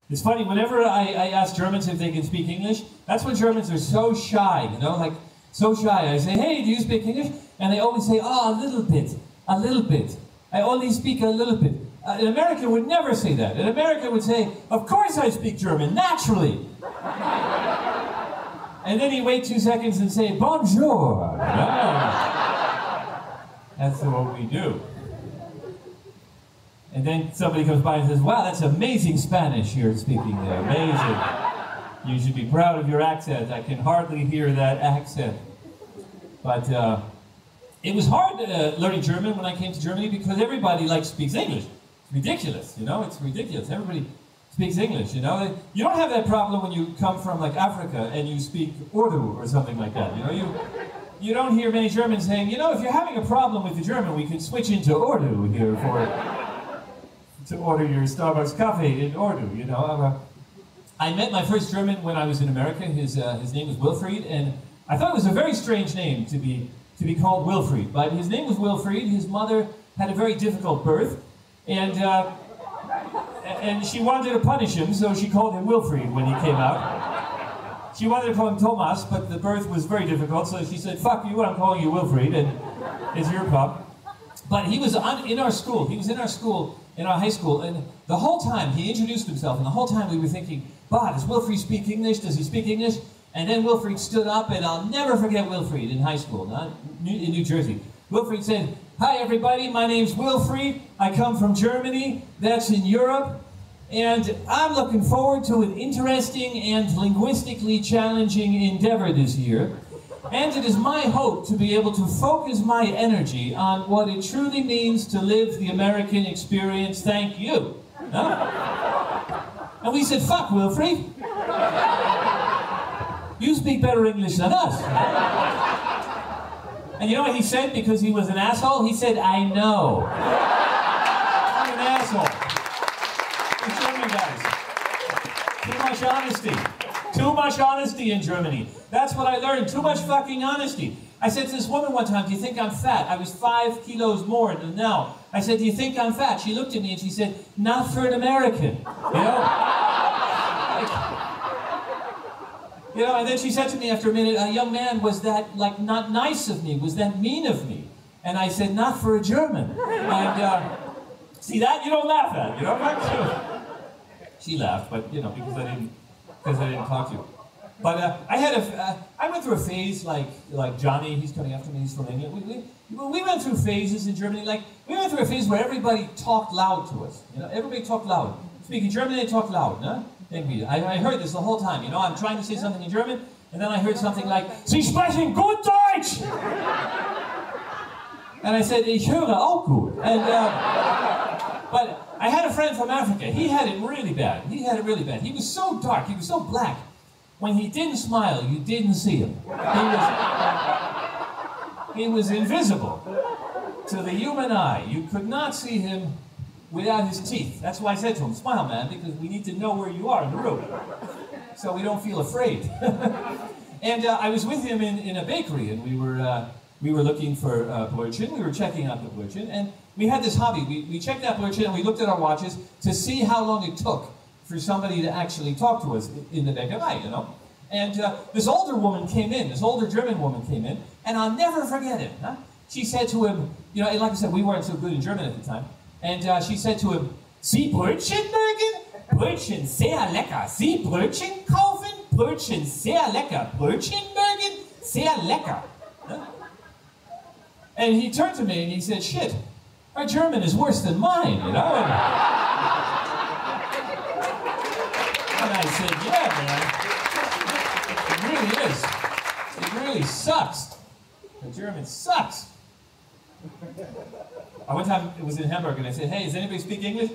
It's funny, whenever I ask Germans if they can speak English, that's when Germans are so shy, you know, like, so shy. I say, hey, do you speak English? And they always say, oh, a little bit, a little bit. I only speak a little bit. An American would never say that. An American would say, of course I speak German, naturally. And then he'd wait 2 seconds and say, bonjour. That's what we do. And then somebody comes by and says, wow, that's amazing Spanish you're speaking there, amazing. You should be proud of your accent. I can hardly hear that accent. But it was hard learning German when I came to Germany because everybody speaks English. It's ridiculous, you know, it's ridiculous. Everybody speaks English, you know. You don't have that problem when you come from Africa and you speak Urdu or something like that, you know. You don't hear many Germans saying, you know, if you're having a problem with the German, we can switch into Urdu here to order your Starbucks coffee in Urdu, you know. I met my first German when I was in America. His name was Wilfried, and I thought it was a very strange name to be called Wilfried. But his name was Wilfried. His mother had a very difficult birth, and she wanted to punish him, so she called him Wilfried when he came out. She wanted to call him Thomas, but the birth was very difficult, so she said, fuck you, I'm calling you Wilfried, and it's your problem. But he was in our school. He was in our school, in our high school, and the whole time he introduced himself, and the whole time we were thinking, bah, does Wilfried speak English? Does he speak English? And then Wilfried stood up, and I'll never forget Wilfried in high school, in New Jersey. Wilfried said, hi everybody, my name's Wilfried. I come from Germany, that's in Europe, and I'm looking forward to an interesting and linguistically challenging endeavor this year. And it is my hope to be able to focus my energy on what it truly means to live the American experience. Thank you. Huh? And we said, fuck, Wilfried. You speak better English than us. And you know what he said because he was an asshole? He said, I know. I'm an asshole. In German, guys. Too much honesty. Too much honesty in Germany. That's what I learned. Too much fucking honesty. I said to this woman one time, do you think I'm fat? I was 5 kilos more than now. I said, do you think I'm fat? She looked at me and she said, not for an American. You know, and then she said to me after a minute, young man, was that not nice of me? Was that mean of me? And I said, not for a German. And see that you don't laugh at, you know? She laughed, but you know, because I didn't talk to you. But I went through a phase like Johnny, he's coming after me, he's from England. We went through phases in Germany, we went through a phase where everybody talked loud to us. You know, everybody talked loud. Speaking German, they talk loud, no? I heard this the whole time, you know, I'm trying to say something in German, and then I heard something like, Sie sprechen gut Deutsch! And I said, ich höre auch gut. And, but I had a friend from Africa, he had it really bad. He had it really bad. He was so dark, he was so black. When he didn't smile, you didn't see him. He was invisible to the human eye. You could not see him without his teeth. That's why I said to him, smile, man, because we need to know where you are in the room, so we don't feel afraid. And I was with him in a bakery, and we were looking for Brötchen. We were checking out the Brötchen, and we had this hobby. We checked out Brötchen, and we looked at our watches to see how long it took for somebody to actually talk to us in the Bäckerei, you know. And this older woman came in, this older German woman came in, and I'll never forget it. Huh? She said to him, you know, and like I said, we weren't so good in German at the time, and she said to him, Sie Brötchen mögen? Brötchen sehr lecker. Sie Brötchen kaufen? Brötchen sehr lecker. Brötchen mögen? Sehr lecker. Huh? And he turned to me and he said, shit, our German is worse than mine, you know? And I said, yeah, man, it really is. It really sucks. The German sucks. One time it was in Hamburg and I said, hey, does anybody speak English?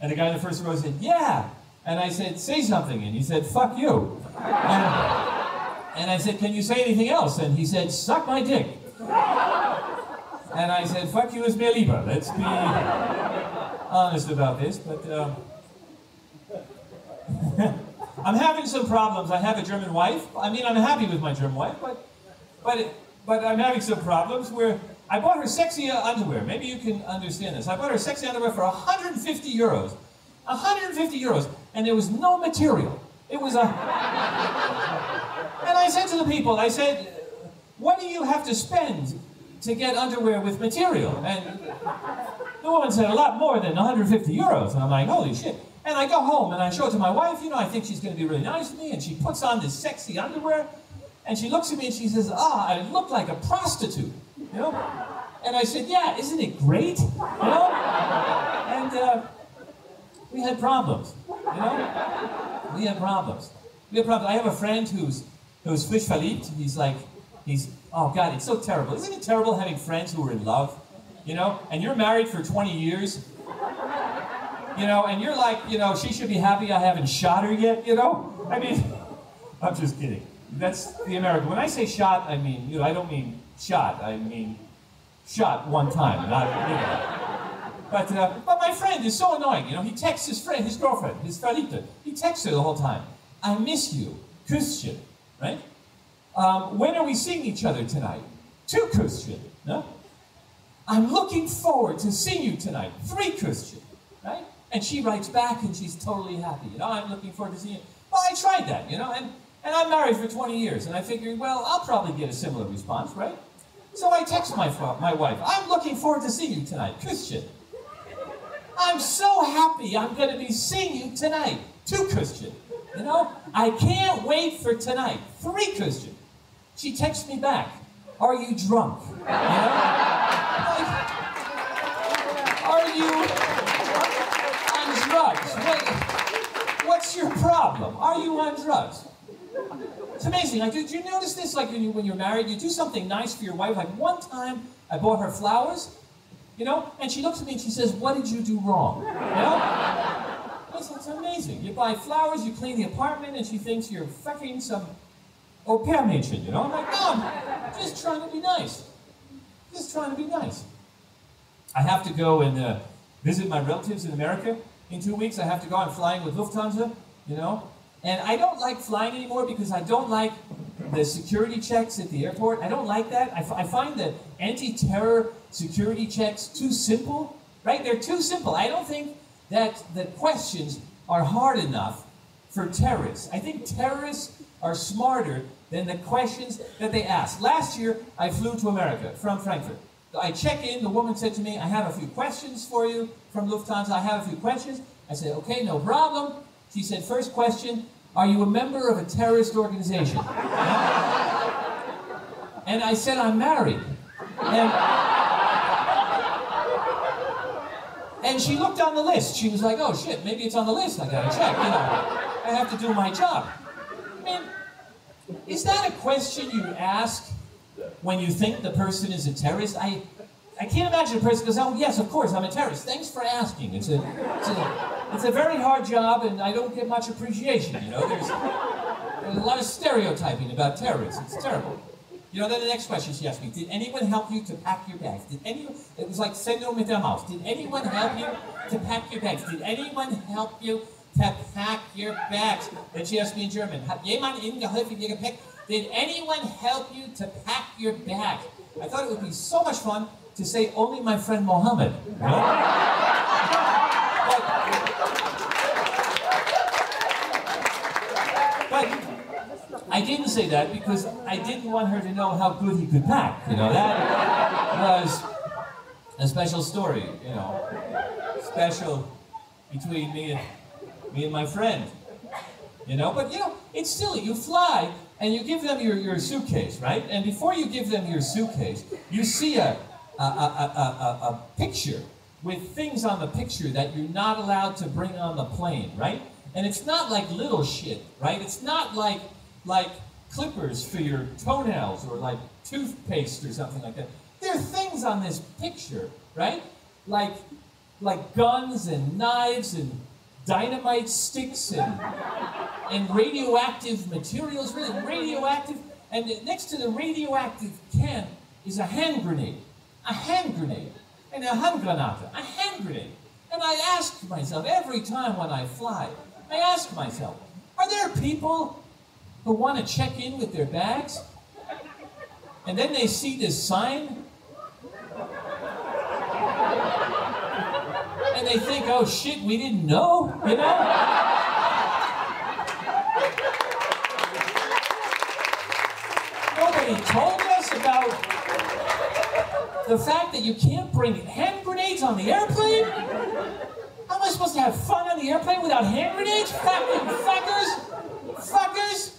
And the guy in the first row said, yeah. And I said, say something. And he said, fuck you. And I said, can you say anything else? And he said, suck my dick. And I said, fuck you is mir lieber. Let's be honest about this. But I'm having some problems. I have a German wife. I mean, I'm happy with my German wife, but I'm having some problems where I bought her sexy underwear. Maybe you can understand this. I bought her sexy underwear for 150 euros. 150 euros. and there was no material. It was a... And I said to the people, I said, what do you have to spend to get underwear with material? And the woman said, a lot more than 150 euros. And I'm like, holy shit. And I go home and I show it to my wife, you know, I think she's going to be really nice to me, and she puts on this sexy underwear, and she looks at me and she says, I look like a prostitute, you know? And I said, yeah, isn't it great? You know? And we had problems, you know? We had problems. I have a friend who's frisch verliebt. Oh God, it's so terrible. Isn't it terrible having friends who are in love, you know? And you're married for 20 years, you know, and you're like, you know, she should be happy I haven't shot her yet, you know? I mean, I'm just kidding. That's the American. When I say shot, I mean, you know, I don't mean shot. I mean shot one time, not, you know. But my friend is so annoying, you know. He texts his girlfriend, his Verliebte. He texts her the whole time. I miss you. Küsschen, right? When are we seeing each other tonight? 2 Küsschen, no? I'm looking forward to seeing you tonight. 3 Küsschen, right? And she writes back and she's totally happy. You know, I'm looking forward to seeing you. Well, I tried that, you know, and I'm married for 20 years, and I figured, well, I'll probably get a similar response, right? So I text my wife, I'm looking forward to seeing you tonight. Küsschen. I'm so happy I'm going to be seeing you tonight. 2 Küsschen. You know, I can't wait for tonight. 3 Küsschen. She texts me back, are you drunk? You know? Like, are you on drugs? What's your problem? Are you on drugs? It's amazing. Like, did you notice this? Like when you're married, you do something nice for your wife. Like one time, I bought her flowers, you know, and she looks at me and she says, "What did you do wrong?" You know? It's amazing. You buy flowers, you clean the apartment, and she thinks you're fucking some au pair Mädchen, you know? I'm like, no, I'm just trying to be nice. Just trying to be nice. I have to go and visit my relatives in America in 2 weeks. I have to go. I'm flying with Lufthansa, you know? And I don't like flying anymore because I don't like the security checks at the airport. I don't like that. I find the anti-terror security checks too simple, right? They're too simple. I don't think that the questions are hard enough for terrorists. I think terrorists are smarter than the questions that they ask. Last year, I flew to America from Frankfurt. I check in, the woman said to me, I have a few questions for you from Lufthansa. I have a few questions. I said, okay, no problem. She said, first question, are you a member of a terrorist organization? And I said, I'm married. And she looked on the list. She was like, oh shit, maybe it's on the list. I gotta check, you know. I have to do my job. I mean, is that a question you ask when you think the person is a terrorist? I can't imagine a person goes, oh yes, of course, I'm a terrorist. Thanks for asking. It's a very hard job and I don't get much appreciation, you know. There's a lot of stereotyping about terrorists. It's terrible. You know, then the next question she asked me, did anyone help you to pack your bags? It was like Sendung mit der Maus. Did anyone help you to pack your bags? Did anyone help you to pack your bags? Then she asked me in German, hat jemand Ihnen geholfen, Ihr Gepäck? Did anyone help you to pack your bags? I thought it would be so much fun to say only my friend Mohammed. You know? But I didn't say that because I didn't want her to know how good he could pack. You know, that was a special story, you know, special between me and my friend. You know, but you know, it's silly. You fly and you give them your suitcase, right? And before you give them your suitcase, you see a picture with things on the picture that you're not allowed to bring on the plane, right? And it's not like little shit, right? It's not like clippers for your toenails or like toothpaste or something like that. There are things on this picture, right? Like guns and knives and dynamite sticks and radioactive materials, really radioactive. And next to the radioactive can is a hand grenade. A hand grenade. And a Handgranate. A hand grenade. And I ask myself, every time when I fly, I ask myself, are there people who want to check in with their bags? And then they see this sign, and they think, oh shit, we didn't know, you know? told us about the fact that you can't bring hand grenades on the airplane? How am I supposed to have fun on the airplane without hand grenades? Fucking fuckers! Fuckers!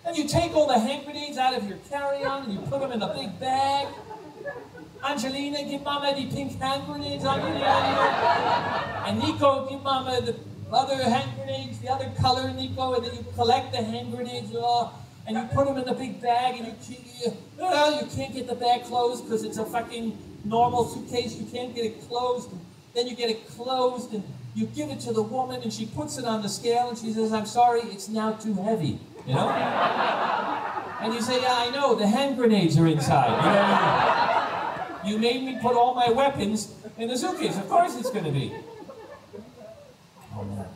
And you take all the hand grenades out of your carry-on and you put them in a big bag. Angelina, give Mama the pink hand grenades on you. And Nico, give Mama the other hand grenades, the other color, Nico, and then you collect the hand grenades and you put them in the big bag and you can't get the bag closed because it's a fucking normal suitcase. You can't get it closed. Then you get it closed and you give it to the woman and she puts it on the scale and she says, I'm sorry, it's now too heavy, you know? And you say, yeah, I know, the hand grenades are inside. You made me put all my weapons in the suitcase. Of course it's going to be. Oh, man.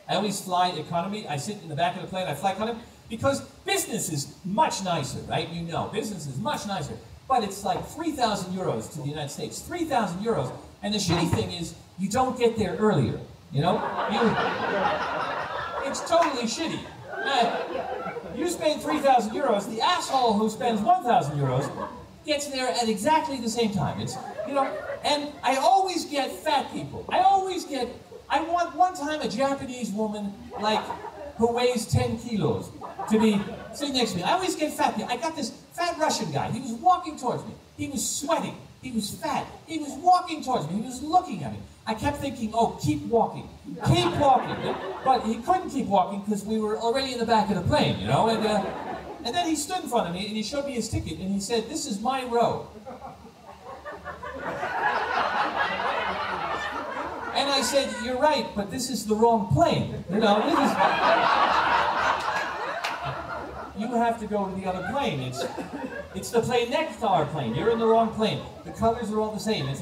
I always fly economy. I sit in the back of the plane. I fly economy because business is much nicer, right? You know, business is much nicer. But it's like 3,000 euros to the United States. 3,000 euros. And the shitty thing is, you don't get there earlier. You know? It's totally shitty. You spend 3,000 euros. The asshole who spends 1,000 euros gets there at exactly the same time. It's, you know, and I always get fat people. I want one time a Japanese woman, like, who weighs 10 kilos to be sitting next to me. I always get fat people. I got this fat Russian guy. He was walking towards me. He was sweating. He was fat. He was walking towards me. He was looking at me. I kept thinking, oh, keep walking. Keep walking. But he couldn't keep walking because we were already in the back of the plane, you know? And then he stood in front of me and he showed me his ticket and he said, this is my row. And I said, you're right, but this is the wrong plane. You know, this is... You have to go to the other plane. It's the plane next to our plane. You're in the wrong plane. The colors are all the same. It's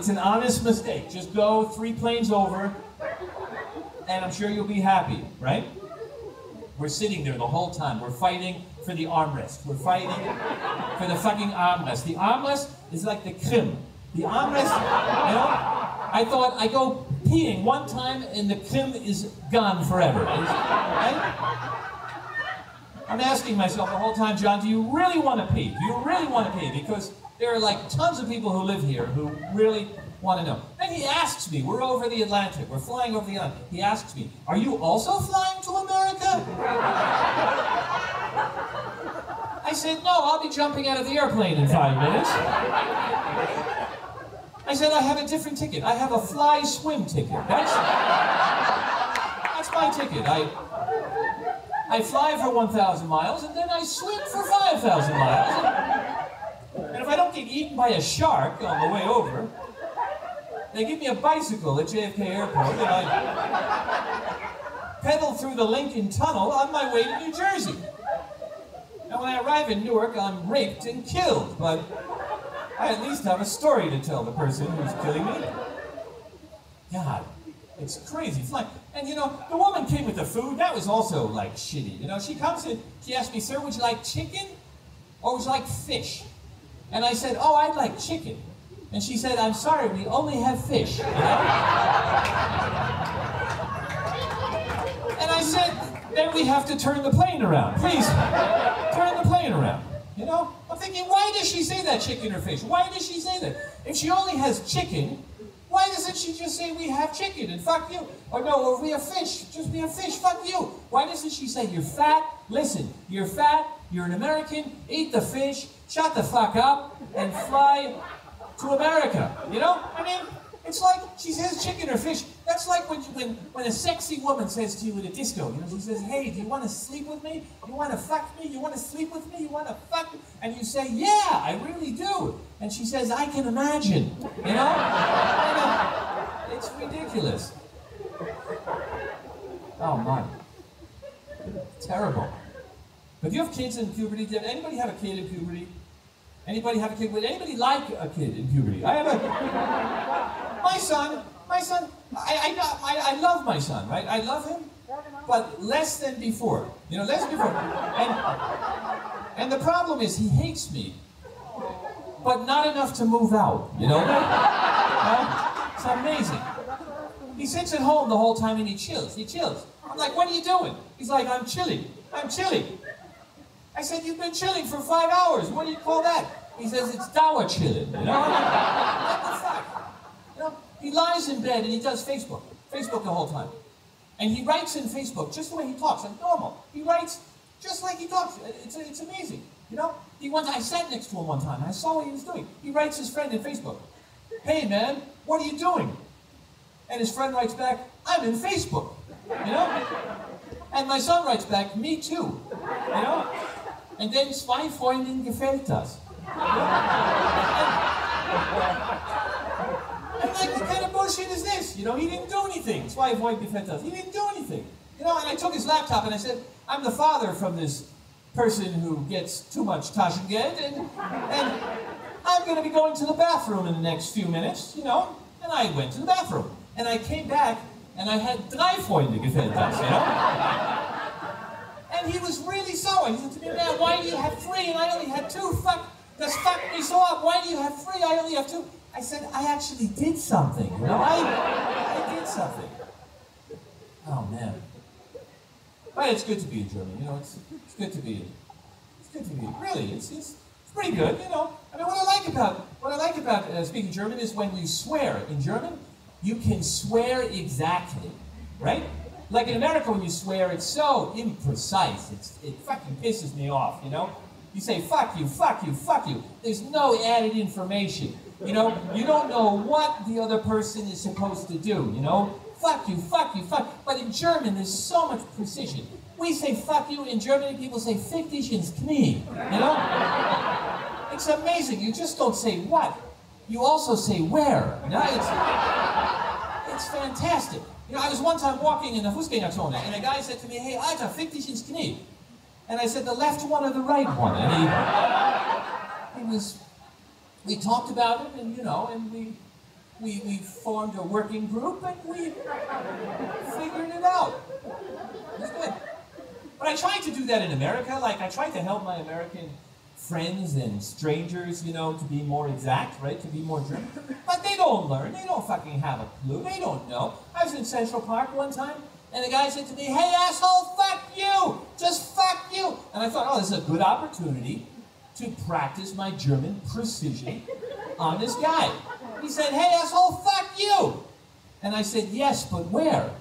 an honest mistake. Just go 3 planes over, and I'm sure you'll be happy, right? We're sitting there the whole time. We're fighting for the armrest. We're fighting for the fucking armrest. The armrest is like the Krim. The armrest, you know, I thought I go peeing one time and the Krim is gone forever. Right? I'm asking myself the whole time, John, do you really want to pee? Do you really want to pee? Because there are like tons of people who live here who really want to know. Then he asks me, we're over the Atlantic, we're flying over the Atlantic. He asks me, are you also flying to America? I said, no, I'll be jumping out of the airplane in 5 minutes. I said, I have a different ticket. I have a fly swim ticket. That's my ticket. I fly for 1,000 miles and then I swim for 5,000 miles. And if I don't get eaten by a shark on the way over, they give me a bicycle at JFK Airport and I pedal through the Lincoln Tunnel on my way to New Jersey. And when I arrive in Newark, I'm raped and killed, but I at least have a story to tell the person who's killing me. God, it's crazy flying. And you know, the woman came with the food. That was also like shitty. You know, she comes in, she asked me, sir, would you like chicken or would you like fish? And I said, oh, I'd like chicken. And she said, I'm sorry, we only have fish. You know? And I said, then we have to turn the plane around. Please, turn the plane around. You know? I'm thinking, why does she say that, chicken or fish? Why does she say that? If she only has chicken, why doesn't she just say we have chicken and fuck you? Or no, or we have fish, just we have fish, fuck you. Why doesn't she say you're fat, listen, you're fat, you're an American, eat the fish, shut the fuck up, and fly to America, you know? I mean, it's like she says chicken or fish. That's like when a sexy woman says to you at a disco, you know, she says, hey, do you want to sleep with me? You want to fuck me? You want to sleep with me? You want to fuck me? And you say, yeah, I really do. And she says, I can imagine, you know? It's ridiculous. Oh, my. Terrible. But you have kids in puberty. Did anybody have a kid in puberty? Anybody have a kid? Would anybody like a kid in puberty? I have a... My son, I love my son, right? I love him, but less than before. You know, less than before. And the problem is he hates me, but not enough to move out, you know? It's amazing. He sits at home the whole time and he chills. I'm like, what are you doing? He's like, I'm chilling. I'm chilling. I said, you've been chilling for 5 hours. What do you call that? He says, it's Dauer chilling, you know? What the fuck? You know, he lies in bed and he does Facebook the whole time. And he writes in Facebook just the way he talks, like normal. He writes just like he talks. It's amazing, you know? I sat next to him one time and I saw what he was doing. He writes his friend in Facebook, hey man, what are you doing? And his friend writes back, I'm in Facebook, you know? And my son writes back, me too, you know? And then zwei Freundinnen gefällt das. And like, what kind of bullshit is this? You know, he didn't do anything. Zwei Freundinnen gefällt das. He didn't do anything. You know, and I took his laptop and I said, I'm the father from this person who gets too much Taschengeld, and I'm going to be going to the bathroom in the next few minutes, you know? And I went to the bathroom. And I came back and I had drei Freunde gefällt das, you know? And he was really sore. He said to me, man, why do you have 3 and I only had 2? That's fucked me so up. Why do you have 3? I only have 2. I said, I actually did something. You know, I did something. Oh man. But it's good to be in Germany. You know, it's good to be. It's good to be. Really, it's pretty good. You know, I mean, what I like about speaking German is when you swear in German, you can swear exactly, right? Like in America, when you swear, it's so imprecise. It fucking pisses me off, you know? You say, fuck you, fuck you, fuck you. There's no added information. You know, you don't know what the other person is supposed to do, you know? Fuck you, fuck you, fuck. But in German, there's so much precision. We say fuck you. In Germany, people say fick dich ins Knie, you know? It's amazing. You just don't say what. You also say where. You know? It's fantastic. You know, I was one time walking in the Fußgängerzone, and a guy said to me, hey, Alter, fick dich ins Knie. And I said, the left one or the right one? And we talked about it, and you know, and we formed a working group, and we figured it out. It was good. But I tried to do that in America. Like, I tried to help my American friends and strangers, you know, to be more exact, right? To be more German. But they don't learn. They don't fucking have a clue. They don't know. I was in Central Park one time, and the guy said to me, hey, asshole, fuck you! Just fuck you! And I thought, oh, this is a good opportunity to practice my German precision on this guy. He said, hey, asshole, fuck you! And I said, yes, but where?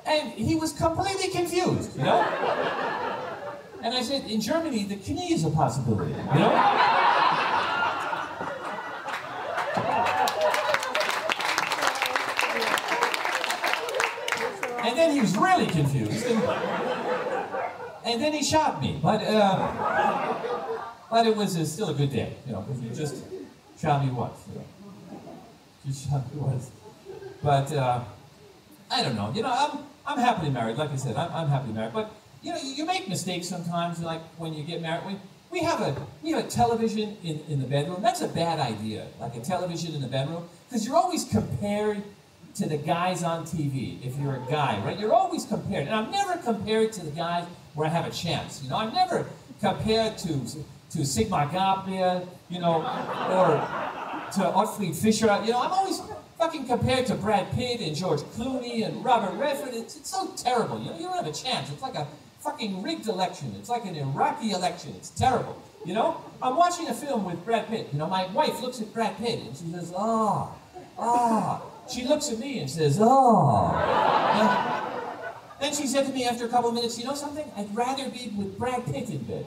And he was completely confused, you know? And I said, in Germany, the Knie is a possibility, you know? And then he was really confused. And then he shot me. But it was still a good day, you know, because he just shot me once, you know. Just shot me once. But I don't know, you know, I'm happily married, like I said, I'm happily married. But you know, you make mistakes sometimes, like when you get married. We have a television in the bedroom. That's a bad idea, like a television in the bedroom, because you're always compared to the guys on TV, if you're a guy, right? You're always compared. And I'm never compared to the guys where I have a chance, you know? I'm never compared to Sigmar Gabriel, you know, or to Ottfried Fischer, you know? I'm always fucking compared to Brad Pitt and George Clooney and Robert Redford. It's so terrible, you know? You don't have a chance. It's like a fucking rigged election. It's like an Iraqi election. It's terrible, you know? I'm watching a film with Brad Pitt. You know, my wife looks at Brad Pitt and she says, oh. She looks at me and says, oh. Then she said to me after a couple of minutes, you know something? I'd rather be with Brad Pitt in bed.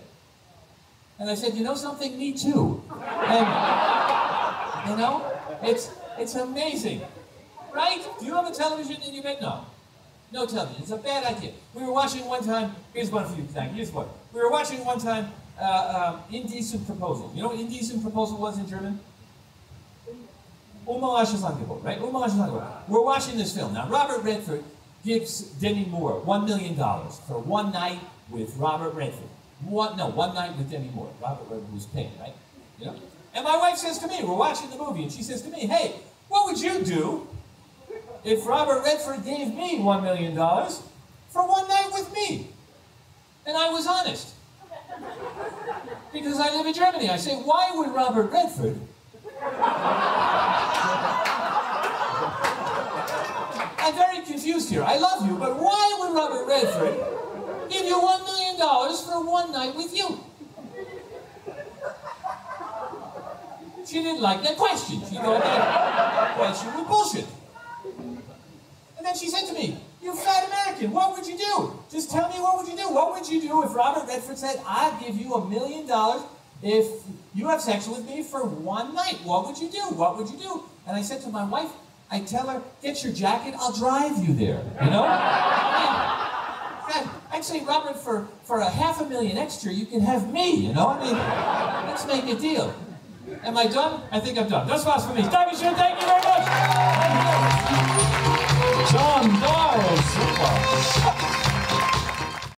And I said, you know something? Me too. And, you know, it's amazing. Right? Do you have a television in your bed? No. No television. It's a bad idea. We were watching one time, here's one for you, Frank. Here's one. We were watching one time Indecent Proposal. You know what Indecent Proposal was in German? Unmoralisches Angebot, right? Unmoralisches Angebot. We're watching this film. Now, Robert Redford gives Demi Moore $1 million for one night with Robert Redford. One night with Demi Moore. Robert Redford was paying, right? You know? And my wife says to me, we're watching the movie, and she says to me, hey, what would you do if Robert Redford gave me $1 million for one night with me? And I was honest. Because I live in Germany. I say, why would Robert Redford I'm very confused here. I love you, but why would Robert Redford give you $1 million for one night with you? She didn't like that question. She thought that question was bullshit. And then she said to me, "You fat American, what would you do? Just tell me, what would you do? What would you do if Robert Redford said, I'd give you $1 million if you have sex with me for one night? What would you do? What would you do?" And I said to my wife, I tell her, "Get your jacket, I'll drive you there." You know? I'd say, "Robert, for $500,000 extra, you can have me, you know? I mean, let's make a deal." Am I done? I think I'm done. That's fast for me. Dankeschön, thank you very much. John Doyle, super.